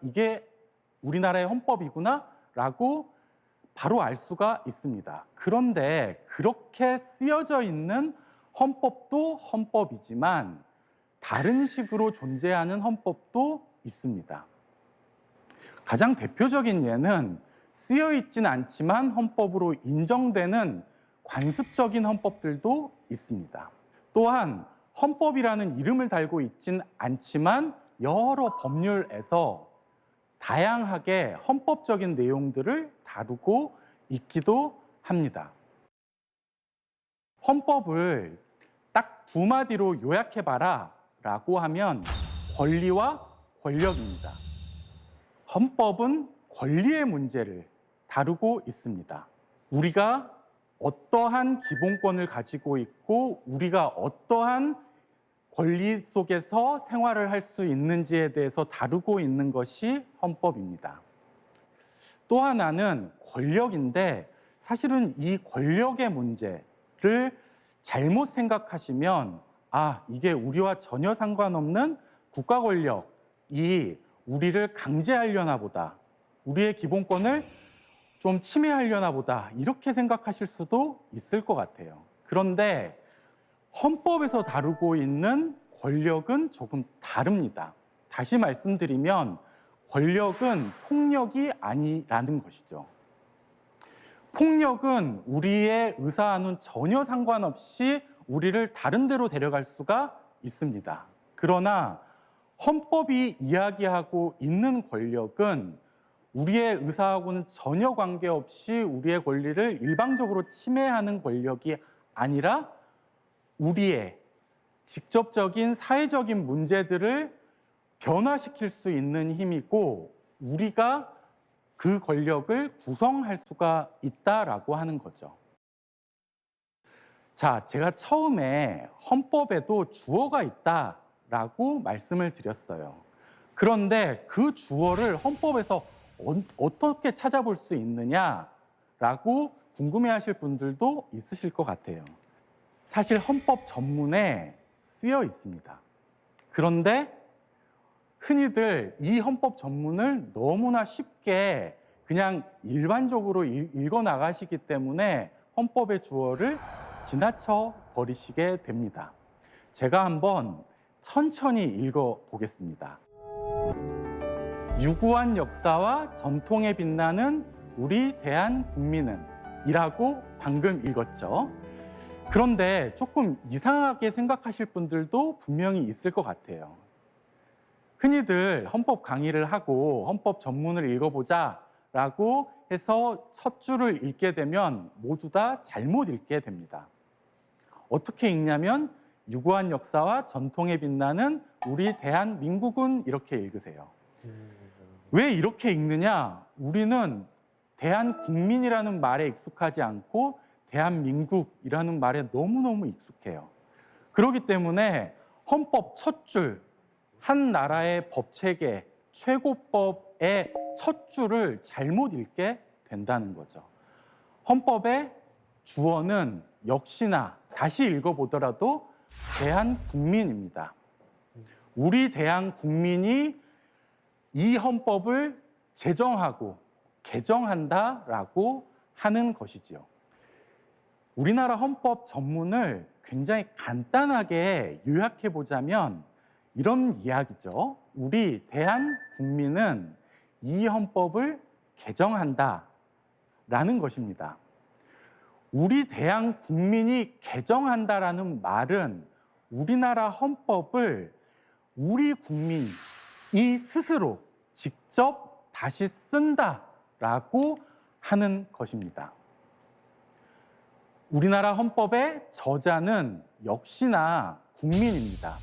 Speaker 3: 이게 우리나라의 헌법이구나라고 바로 알 수가 있습니다. 그런데 그렇게 쓰여져 있는 헌법도 헌법이지만 다른 식으로 존재하는 헌법도 있습니다. 가장 대표적인 예는 쓰여 있진 않지만 헌법으로 인정되는 관습적인 헌법들도 있습니다. 또한 헌법이라는 이름을 달고 있진 않지만 여러 법률에서 다양하게 헌법적인 내용들을 다루고 있기도 합니다. 헌법을 딱 두 마디로 요약해봐라 라고 하면 권리와 권력입니다. 헌법은 권리의 문제를 다루고 있습니다. 우리가 어떠한 기본권을 가지고 있고 우리가 어떠한 권리 속에서 생활을 할 수 있는지에 대해서 다루고 있는 것이 헌법입니다. 또 하나는 권력인데 사실은 이 권력의 문제를 잘못 생각하시면 이게 우리와 전혀 상관없는 국가 권력이 우리를 강제하려나 보다, 우리의 기본권을 좀 침해하려나 보다 이렇게 생각하실 수도 있을 것 같아요. 그런데 헌법에서 다루고 있는 권력은 조금 다릅니다. 다시 말씀드리면 권력은 폭력이 아니라는 것이죠. 폭력은 우리의 의사와는 전혀 상관없이 우리를 다른 데로 데려갈 수가 있습니다. 그러나 헌법이 이야기하고 있는 권력은 우리의 의사하고는 전혀 관계없이 우리의 권리를 일방적으로 침해하는 권력이 아니라 우리의 직접적인 사회적인 문제들을 변화시킬 수 있는 힘이고 우리가 그 권력을 구성할 수가 있다라고 하는 거죠. 자, 제가 처음에 헌법에도 주어가 있다라고 말씀을 드렸어요. 그런데 그 주어를 헌법에서 어떻게 찾아볼 수 있느냐라고 궁금해하실 분들도 있으실 것 같아요. 사실 헌법 전문에 쓰여 있습니다. 그런데 흔히들 이 헌법 전문을 너무나 쉽게 그냥 일반적으로 읽어 나가시기 때문에 헌법의 주어를 지나쳐 버리시게 됩니다. 제가 한번 천천히 읽어 보겠습니다. 유구한 역사와 전통에 빛나는 우리 대한국민은 이라고 방금 읽었죠. 그런데 조금 이상하게 생각하실 분들도 분명히 있을 것 같아요. 흔히들 헌법 강의를 하고 헌법 전문을 읽어보자 라고 해서 첫 줄을 읽게 되면 모두 다 잘못 읽게 됩니다. 어떻게 읽냐면 유구한 역사와 전통에 빛나는 우리 대한민국은 이렇게 읽으세요. 왜 이렇게 읽느냐? 우리는 대한국민이라는 말에 익숙하지 않고 대한민국이라는 말에 너무너무 익숙해요. 그렇기 때문에 헌법 첫 줄, 한 나라의 법체계, 최고법의 첫 줄을 잘못 읽게 된다는 거죠. 헌법의 주어는 역시나 다시 읽어보더라도 대한국민입니다. 우리 대한국민이 이 헌법을 제정하고 개정한다라고 하는 것이지요. 우리나라 헌법 전문을 굉장히 간단하게 요약해 보자면 이런 이야기죠. 우리 대한국민은 이 헌법을 개정한다라는 것입니다. 우리 대한국민이 개정한다라는 말은 우리나라 헌법을 우리 국민이 스스로 직접 다시 쓴다라고 하는 것입니다. 우리나라 헌법의 저자는 역시나 국민입니다.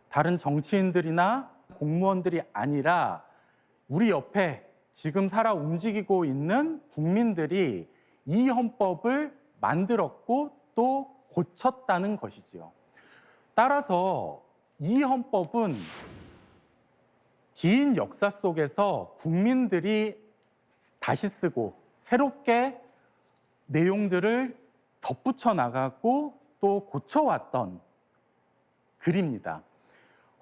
Speaker 3: 다른 정치인들이나 공무원들이 아니라 우리 옆에 지금 살아 움직이고 있는 국민들이 이 헌법을 만들었고 또 고쳤다는 것이지요. 따라서 이 헌법은 긴 역사 속에서 국민들이 다시 쓰고 새롭게 내용들을 덧붙여 나가고 또 고쳐왔던 글입니다.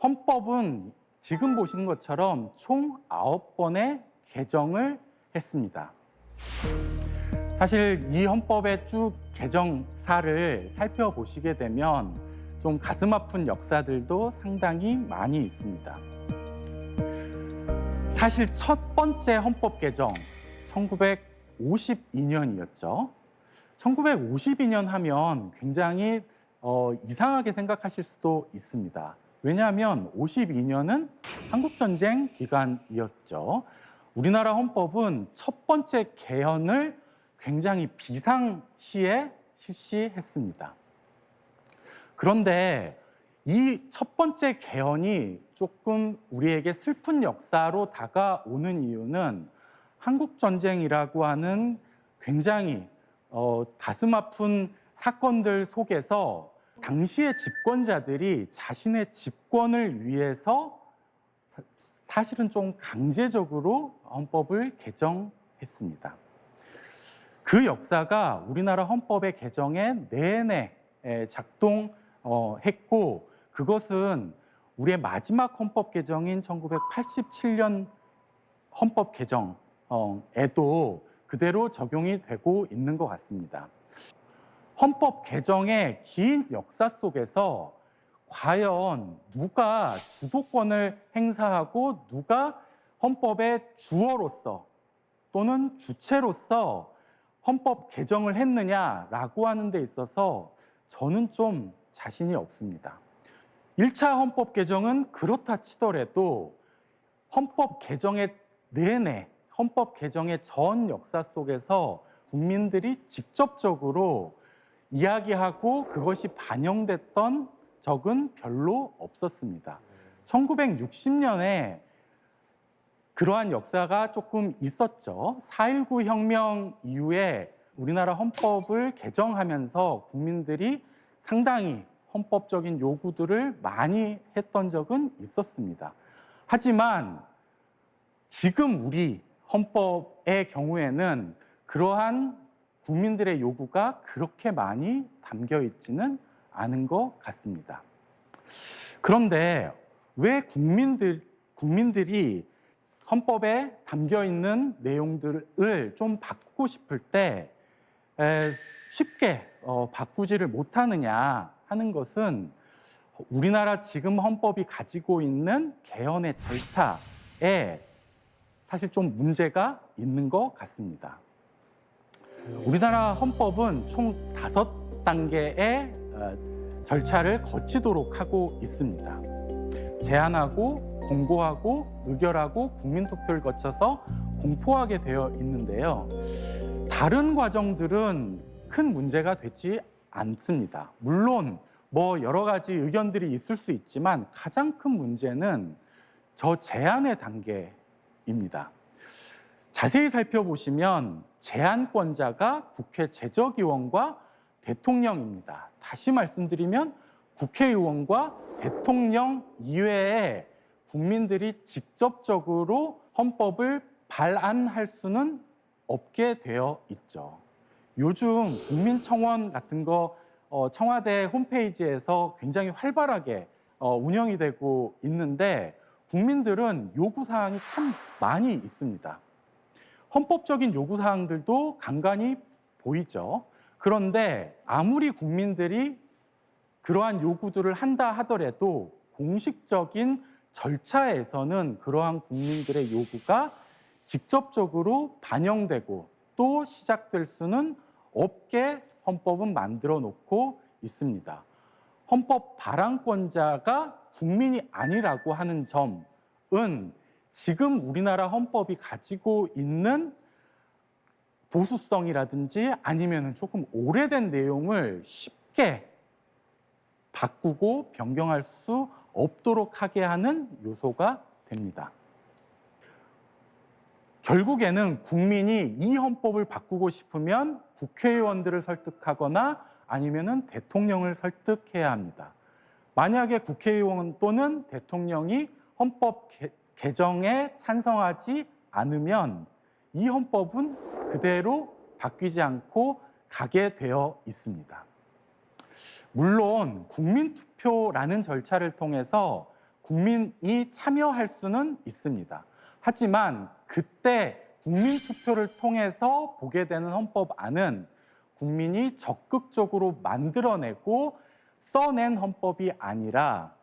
Speaker 3: 헌법은 지금 보시는 것처럼 총 9번의 개정을 했습니다. 사실 이 헌법의 쭉 개정사를 살펴보시게 되면 좀 가슴 아픈 역사들도 상당히 많이 있습니다. 사실 첫 번째 헌법 개정 1952년이었죠. 1952년 하면 굉장히 이상하게 생각하실 수도 있습니다. 왜냐하면 52년은 한국전쟁 기간이었죠. 우리나라 헌법은 첫 번째 개헌을 굉장히 비상시에 실시했습니다. 그런데 이 첫 번째 개헌이 조금 우리에게 슬픈 역사로 다가오는 이유는 한국전쟁이라고 하는 굉장히 가슴 아픈 사건들 속에서 당시의 집권자들이 자신의 집권을 위해서 사실은 좀 강제적으로 헌법을 개정했습니다. 그 역사가 우리나라 헌법의 개정에 내내 작동했고 그것은 우리의 마지막 헌법 개정인 1987년 헌법 개정에도 그대로 적용이 되고 있는 것 같습니다. 헌법 개정의 긴 역사 속에서 과연 누가 주도권을 행사하고 누가 헌법의 주어로서 또는 주체로서 헌법 개정을 했느냐라고 하는 데 있어서 저는 좀 자신이 없습니다. 1차 헌법 개정은 그렇다 치더라도 헌법 개정의 내내, 헌법 개정의 전 역사 속에서 국민들이 직접적으로 이야기하고 그것이 반영됐던 적은 별로 없었습니다. 1960년에 그러한 역사가 조금 있었죠. 4.19 혁명 이후에 우리나라 헌법을 개정하면서 국민들이 상당히 헌법적인 요구들을 많이 했던 적은 있었습니다. 하지만 지금 우리 헌법의 경우에는 그러한 국민들의 요구가 그렇게 많이 담겨 있지는 않은 것 같습니다. 그런데 왜 국민들이 헌법에 담겨 있는 내용들을 좀 바꾸고 싶을 때 쉽게 바꾸지를 못하느냐 하는 것은 우리나라 지금 헌법이 가지고 있는 개헌의 절차에 사실 좀 문제가 있는 것 같습니다. 우리나라 헌법은 총 5단계의 절차를 거치도록 하고 있습니다. 제안하고 공고하고 의결하고 국민투표를 거쳐서 공포하게 되어 있는데요. 다른 과정들은 큰 문제가 되지 않습니다. 물론 여러 가지 의견들이 있을 수 있지만 가장 큰 문제는 저 제안의 단계입니다. 자세히 살펴보시면 제안권자가 국회 제적위원과 대통령입니다. 다시 말씀드리면 국회의원과 대통령 이외에 국민들이 직접적으로 헌법을 발안할 수는 없게 되어 있죠. 요즘 국민청원 같은 거 청와대 홈페이지에서 굉장히 활발하게 운영이 되고 있는데 국민들은 요구사항이 참 많이 있습니다. 헌법적인 요구사항들도 간간히 보이죠. 그런데 아무리 국민들이 그러한 요구들을 한다 하더라도 공식적인 절차에서는 그러한 국민들의 요구가 직접적으로 반영되고 또 시작될 수는 없게 헌법은 만들어 놓고 있습니다. 헌법 발안권자가 국민이 아니라고 하는 점은 지금 우리나라 헌법이 가지고 있는 보수성이라든지 아니면 조금 오래된 내용을 쉽게 바꾸고 변경할 수 없도록 하게 하는 요소가 됩니다. 결국에는 국민이 이 헌법을 바꾸고 싶으면 국회의원들을 설득하거나 아니면 대통령을 설득해야 합니다. 만약에 국회의원 또는 대통령이 헌법 개정에 찬성하지 않으면 이 헌법은 그대로 바뀌지 않고 가게 되어 있습니다. 물론 국민투표라는 절차를 통해서 국민이 참여할 수는 있습니다. 하지만 그때 국민투표를 통해서 보게 되는 헌법안은 국민이 적극적으로 만들어내고 써낸 헌법이 아니라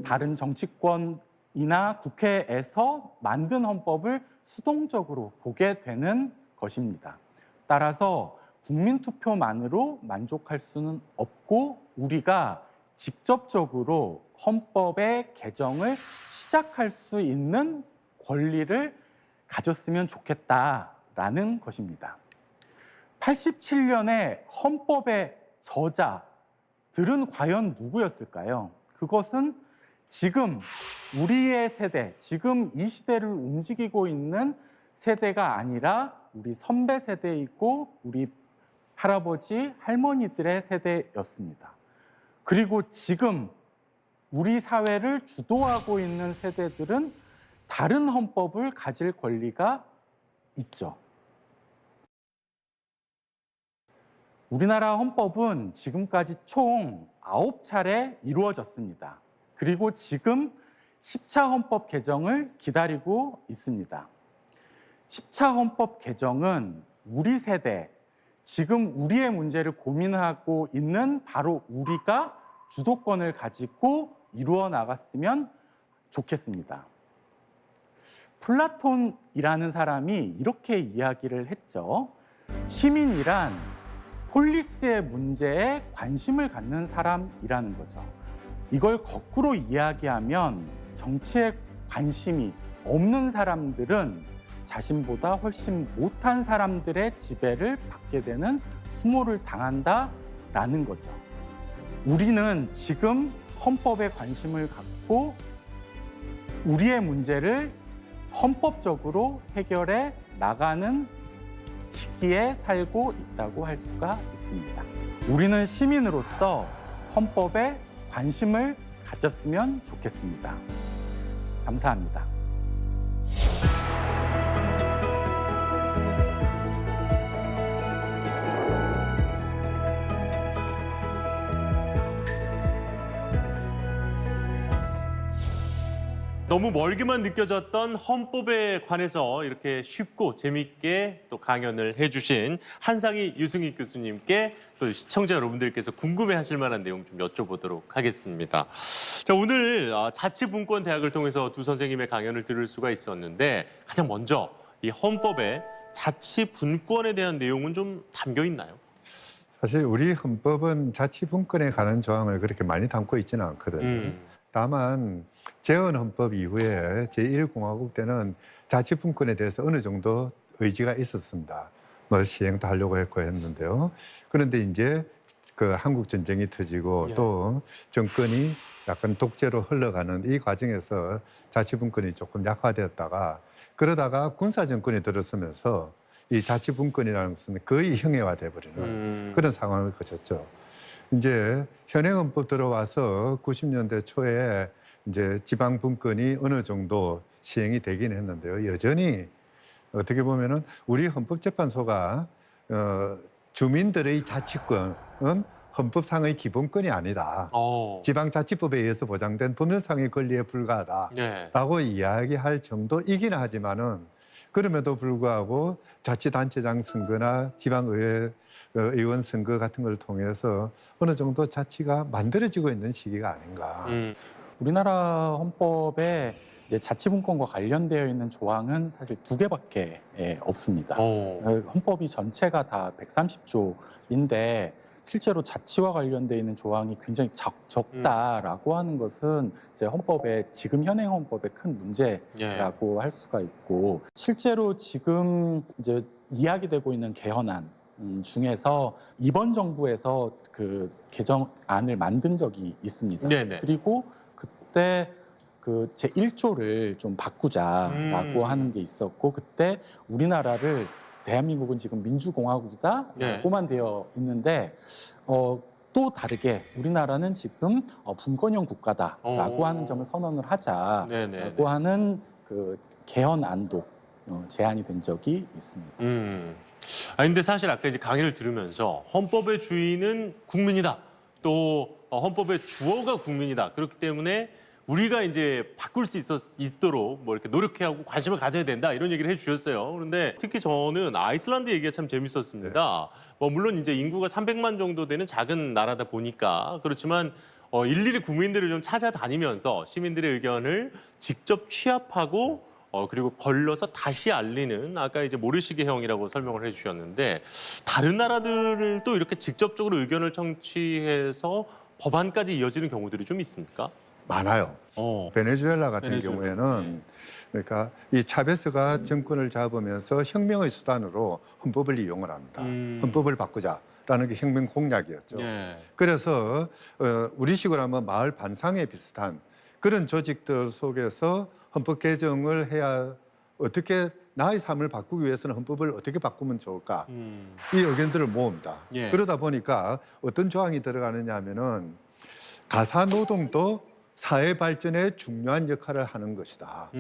Speaker 3: 다른 정치권이나 국회에서 만든 헌법을 수동적으로 보게 되는 것입니다. 따라서 국민투표만으로 만족할 수는 없고 우리가 직접적으로 헌법의 개정을 시작할 수 있는 권리를 가졌으면 좋겠다라는 것입니다. 87년에 헌법의 저자들은 과연 누구였을까요? 그것은 지금 우리의 세대, 지금 이 시대를 움직이고 있는 세대가 아니라 우리 선배 세대이고 우리 할아버지, 할머니들의 세대였습니다. 그리고 지금 우리 사회를 주도하고 있는 세대들은 다른 헌법을 가질 권리가 있죠. 우리나라 헌법은 지금까지 총 9차례 이루어졌습니다. 그리고 지금 10차 헌법 개정을 기다리고 있습니다. 10차 헌법 개정은 우리 세대, 지금 우리의 문제를 고민하고 있는 바로 우리가 주도권을 가지고 이루어 나갔으면 좋겠습니다. 플라톤이라는 사람이 이렇게 이야기를 했죠. 시민이란 폴리스의 문제에 관심을 갖는 사람이라는 거죠. 이걸 거꾸로 이야기하면 정치에 관심이 없는 사람들은 자신보다 훨씬 못한 사람들의 지배를 받게 되는 수모를 당한다라는 거죠. 우리는 지금 헌법에 관심을 갖고 우리의 문제를 헌법적으로 해결해 나가는 시기에 살고 있다고 할 수가 있습니다. 우리는 시민으로서 헌법에 관심을 가졌으면 좋겠습니다. 감사합니다.
Speaker 1: 너무 멀게만 느껴졌던 헌법에 관해서 이렇게 쉽고 재미있게 또 강연을 해주신 한상희 유승익 교수님께 또 시청자 여러분들께서 궁금해하실 만한 내용 좀 여쭤보도록 하겠습니다. 자, 오늘 자치분권대학을 통해서 두 선생님의 강연을 들을 수가 있었는데 가장 먼저 이 헌법에 자치분권에 대한 내용은 좀 담겨 있나요?
Speaker 2: 사실 우리 헌법은 자치분권에 관한 조항을 그렇게 많이 담고 있지는 않거든요. 다만 재헌헌법 이후에 제1공화국 때는 자치분권에 대해서 어느 정도 의지가 있었습니다. 뭐 시행도 하려고 했고 했는데요. 그런데 이제 그 한국 전쟁이 터지고 또 정권이 약간 독재로 흘러가는 이 과정에서 자치분권이 조금 약화되었다가 그러다가 군사 정권이 들어서면서 이 자치분권이라는 것은 거의 형해화돼 버리는 그런 상황을 거쳤죠. 이제 현행헌법 들어와서 90년대 초에 이제 지방분권이 어느 정도 시행이 되긴 했는데요. 여전히 어떻게 보면은 우리 헌법재판소가 주민들의 자치권은 헌법상의 기본권이 아니다. 지방자치법에 의해서 보장된 법률상의 권리에 불과하다라고 이야기할 정도이긴 하지만은 그럼에도 불구하고 자치단체장 선거나 지방의회 의원 선거 같은 걸 통해서 어느 정도 자치가 만들어지고 있는 시기가 아닌가.
Speaker 3: 우리나라 헌법에 이제 자치분권과 관련되어 있는 조항은 사실 2개밖에 없습니다. 헌법이 전체가 다 130조인데 실제로 자치와 관련되어 있는 조항이 굉장히 적다라고 하는 것은 이제 헌법의 지금 현행 헌법의 큰 문제라고 할 수가 있고 실제로 지금 이제 이야기되고 있는 개헌안 중에서 이번 정부에서 그 개정안을 만든 적이 있습니다. 그리고 그때 그 제1조를 좀 바꾸자라고 하는 게 있었고 그때 우리나라를 대한민국은 지금 민주공화국이다라고만 되어 있는데 또 다르게 우리나라는 지금 분권형 국가다라고 하는 점을 선언을 하자라고 하는 그 개헌안도 제안이 된 적이 있습니다.
Speaker 1: 근데 사실 아까 이제 강의를 들으면서 헌법의 주인은 국민이다. 또 헌법의 주어가 국민이다. 그렇기 때문에 우리가 이제 바꿀 수 있도록 뭐 이렇게 노력해하고 관심을 가져야 된다 이런 얘기를 해주셨어요. 그런데 특히 저는 아이슬란드 얘기가 참 재밌었습니다. 뭐 물론 이제 인구가 300만 정도 되는 작은 나라다 보니까 그렇지만 일일이 국민들을 좀 찾아다니면서 시민들의 의견을 직접 취합하고 그리고 걸러서 다시 알리는 아까 이제 모래시계형이라고 설명을 해주셨는데 다른 나라들도 이렇게 직접적으로 의견을 청취해서 법안까지 이어지는 경우들이 좀 있습니까?
Speaker 2: 많아요. 베네수엘라 같은 경우에는 그러니까 이 차베스가 정권을 잡으면서 혁명의 수단으로 헌법을 이용을 합니다. 헌법을 바꾸자라는 게 혁명 공약이었죠. 그래서 우리식으로 하면 마을 반상회 비슷한 그런 조직들 속에서 헌법 개정을 해야 어떻게 나의 삶을 바꾸기 위해서는 헌법을 어떻게 바꾸면 좋을까 이 의견들을 모읍니다. 그러다 보니까 어떤 조항이 들어가느냐 하면은 가사노동도 사회 발전에 중요한 역할을 하는 것이다.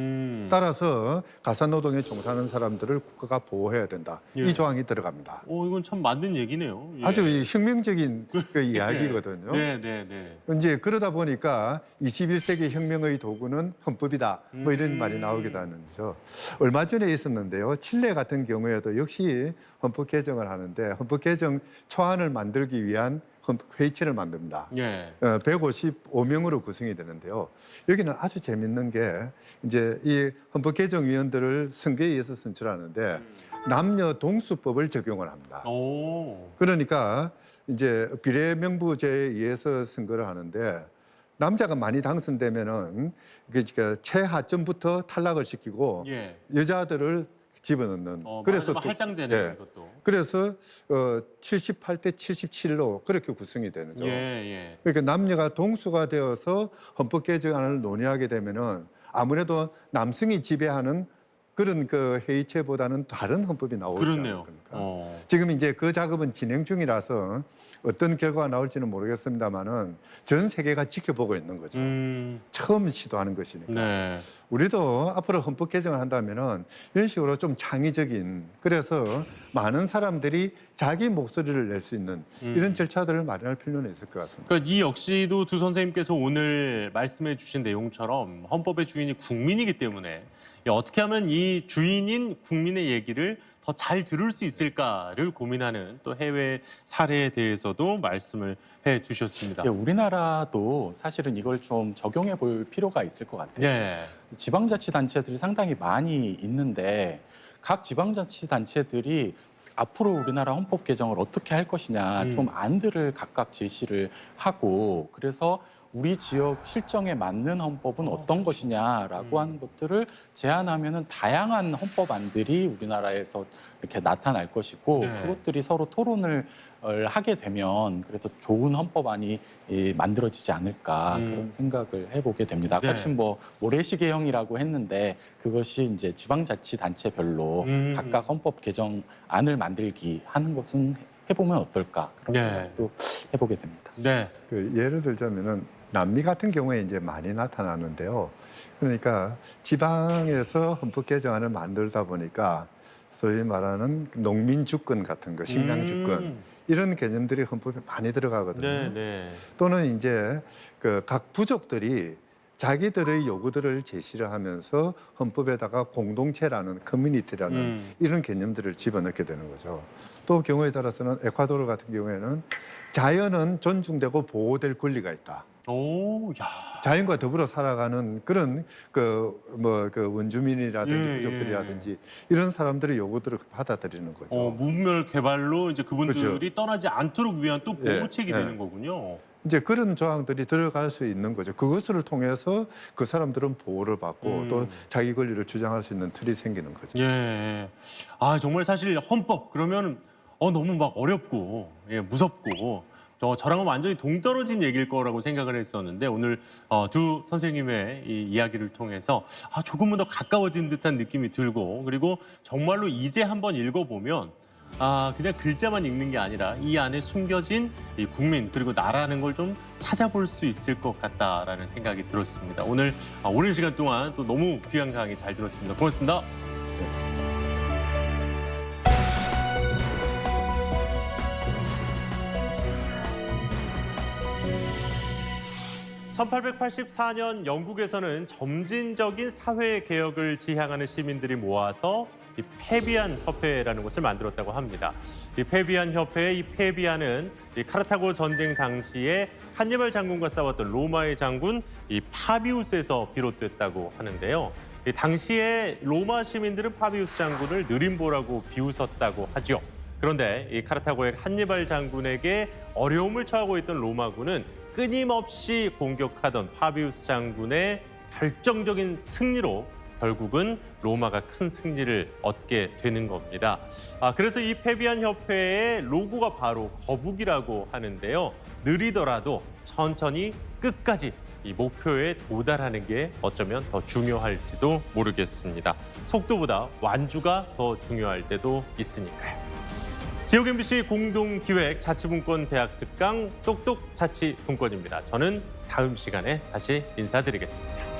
Speaker 2: 따라서 가사노동에 종사하는 사람들을 국가가 보호해야 된다. 이 조항이 들어갑니다.
Speaker 1: 이건 참 맞는 얘기네요.
Speaker 2: 아주 혁명적인 그 이야기거든요. 이제 그러다 보니까 21세기 혁명의 도구는 헌법이다. 뭐 이런 말이 나오기도 하는데요. 얼마 전에 있었는데요. 칠레 같은 경우에도 역시 헌법 개정을 하는데 헌법 개정 초안을 만들기 위한 회의체를 만듭니다. 155명으로 구성이 되는데요. 여기는 아주 재밌는 게 이제 이 헌법 개정위원들을 선거에 의해서 선출하는데 남녀 동수법을 적용을 합니다. 그러니까 이제 비례명부제에 의해서 선거를 하는데 남자가 많이 당선되면은 그러니까 최하점부터 탈락을 시키고 여자들을 집어넣는.
Speaker 1: 그래서 할당제네요, 이것도.
Speaker 2: 그래서 78대 77로 그렇게 구성이 되는 거죠. 그러니까 남녀가 동수가 되어서 헌법 개정안을 논의하게 되면은 아무래도 남성이 지배하는 그런 그 회의체보다는 다른 헌법이 나오지
Speaker 1: 그렇네요.
Speaker 2: 않습니까? 지금 이제 그 작업은 진행 중이라서 어떤 결과가 나올지는 모르겠습니다만은 전 세계가 지켜보고 있는 거죠. 처음 시도하는 것이니까.
Speaker 1: 네.
Speaker 2: 우리도 앞으로 헌법 개정을 한다면은 이런 식으로 좀 창의적인, 그래서 많은 사람들이 자기 목소리를 낼 수 있는 이런 절차들을 마련할 필요는 있을 것 같습니다.
Speaker 1: 그러니까 이 역시도 두 선생님께서 오늘 말씀해 주신 내용처럼 헌법의 주인이 국민이기 때문에 어떻게 하면 이 주인인 국민의 얘기를 더 잘 들을 수 있을까를 고민하는 또 해외 사례에 대해서도 말씀을 해 주셨습니다.
Speaker 3: 예, 우리나라도 사실은 이걸 좀 적용해 볼 필요가 있을 것 같아요.
Speaker 1: 네.
Speaker 3: 지방자치단체들이 상당히 많이 있는데 각 지방자치단체들이 앞으로 우리나라 헌법 개정을 어떻게 할 것이냐 좀 안들을 각각 제시를 하고, 그래서 우리 지역 실정에 맞는 헌법은 어떤 것이냐라고 하는 것들을 제안하면은 다양한 헌법안들이 우리나라에서 이렇게 나타날 것이고,
Speaker 1: 네.
Speaker 3: 그것들이 서로 토론을 하게 되면 그래서 좋은 헌법안이 만들어지지 않을까 그런 생각을 해보게 됩니다. 아까
Speaker 1: 네.
Speaker 3: 지금 뭐 모래시계형이라고 했는데 그것이 이제 지방자치단체별로 각각 헌법 개정안을 만들기 하는 것은 해보면 어떨까 그런
Speaker 1: 네.
Speaker 3: 생각도 해보게 됩니다.
Speaker 1: 네.
Speaker 2: 그 예를 들자면은 남미 같은 경우에 이제 많이 나타나는데요. 그러니까 지방에서 헌법 개정안을 만들다 보니까 소위 말하는 농민 주권 같은 거, 식량 주권 이런 개념들이 헌법에 많이 들어가거든요.
Speaker 1: 네, 네.
Speaker 2: 또는 이제 그 각 부족들이 자기들의 요구들을 제시를 하면서 헌법에다가 공동체라는, 커뮤니티라는 이런 개념들을 집어넣게 되는 거죠. 또 경우에 따라서는 에콰도르 같은 경우에는 자연은 존중되고 보호될 권리가 있다.
Speaker 1: 오, 야.
Speaker 2: 자연과 더불어 살아가는 그런 그 원주민이라든지
Speaker 1: 예,
Speaker 2: 부족들이라든지 이런 사람들의 요구들을 받아들이는 거죠.
Speaker 1: 무분별 개발로 이제 그분들이
Speaker 2: 그렇죠.
Speaker 1: 떠나지 않도록 위한 또 보호책이
Speaker 2: 예,
Speaker 1: 되는 거군요.
Speaker 2: 이제 그런 조항들이 들어갈 수 있는 거죠. 그것을 통해서 그 사람들은 보호를 받고 또 자기 권리를 주장할 수 있는 틀이 생기는 거죠.
Speaker 1: 예. 아, 정말 사실 헌법 그러면 너무 막 어렵고 무섭고 저랑은 완전히 동떨어진 얘기일 거라고 생각을 했었는데 오늘 두 선생님의 이 이야기를 통해서 조금은 더 가까워진 듯한 느낌이 들고, 그리고 정말로 이제 한번 읽어보면 그냥 글자만 읽는 게 아니라 이 안에 숨겨진 이 국민 그리고 나라는 걸 좀 찾아볼 수 있을 것 같다라는 생각이 들었습니다. 오늘 오랜 시간 동안 또 너무 귀한 강의 잘 들었습니다. 고맙습니다. 1884년 영국에서는 점진적인 사회 개혁을 지향하는 시민들이 모아서 이 페비안 협회라는 것을 만들었다고 합니다. 이 페비안 협회의 이 페비안은 이 카르타고 전쟁 당시에 한니발 장군과 싸웠던 로마의 장군 이 파비우스에서 비롯됐다고 하는데요. 이 당시에 로마 시민들은 파비우스 장군을 느림보라고 비웃었다고 하죠. 그런데 이 카르타고의 한니발 장군에게 어려움을 처하고 있던 로마군은 끊임없이 공격하던 파비우스 장군의 결정적인 승리로 결국은 로마가 큰 승리를 얻게 되는 겁니다. 그래서 이 페비안 협회의 로고가 바로 거북이라고 하는데요. 느리더라도 천천히 끝까지 이 목표에 도달하는 게 어쩌면 더 중요할지도 모르겠습니다. 속도보다 완주가 더 중요할 때도 있으니까요. 지역 MBC 공동기획 자치분권 대학 특강 똑똑 자치분권입니다. 저는 다음 시간에 다시 인사드리겠습니다.